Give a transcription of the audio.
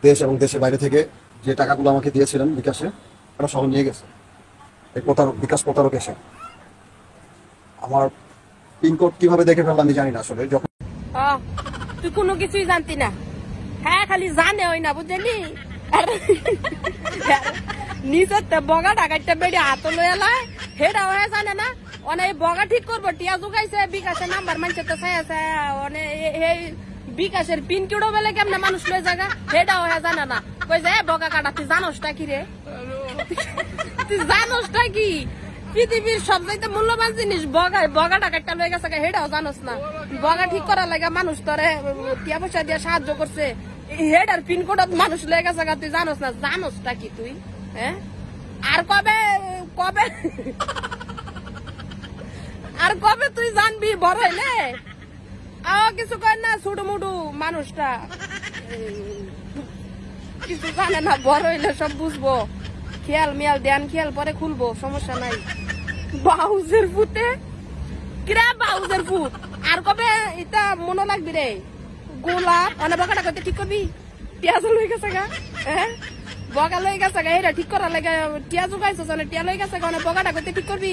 দেশ এবং দেশের বাইরে থেকে যে টাকাগুলো আমাকে দিয়েছিলেন বিকাশে, ওরা সহ নিয়ে গেছে। এই প্রতারক, বিকাশ প্রতারক এসে আমার পিনকোড কিভাবে দেখে ফেললাম আমি জানি না আসলে। যখন তুই কোনো কিছুই জানতি না, হ্যাঁ খালি জানে ওই না বুঝলি। নিজের বগা ডাকাইতে বেড়ে হাত লয়ে এলায় হেডা হয়ে জানে না। অনেক বগা ঠিক করবো টিয়া জুগাইছে বিকাশের নাম্বার মানছে তো চাইছে এই বিকাশের পিন কিউডো বেলে কেমনে মানুষ লয়ে জায়গা হেডা হয়ে জানে না। কই যে বগা কাটা তুই জানোসটা কি রে, তুই জানোসটা কি? পৃথিবীর সবচাইতে মূল্যবান জিনিস বগা ডাকাইটা লয়ে গেছে হেডাও জানোস না। বগা ঠিক করার লাগে মানুষ তোরে টিয়া পয়সা দিয়ে সাহায্য করছে, হেডার পিনকোড মানুষ লয়ে গেছে তুই জানোস না। জানোসটা কি তুই? হ্যাঁ আর কবে কবে আর কবে তুই জানবি বড় হইলে? কিছু কর না, ছুটু মুটু মানুষটা কিছু জানে না, বড় হইলে সব বুঝবো। খেয়াল মিয়াল দেন খেয়াল পরে খুলবো, সমস্যা নাই। বাউজের ফুটে কিরা বাউজের ফুট আর কবে এটা মনে লাগবি রে? গোলাপ অনেক বগাটা করতে ঠিক করবি? পেঁয়াজ লই গেছে গা, হ্যাঁ বগা লই গেছে গা, এটা ঠিক করার লাগে টিয়া জোগাইছো টিয়া লই গেছে গা, অনেক বগাটা করতে ঠিক করবি?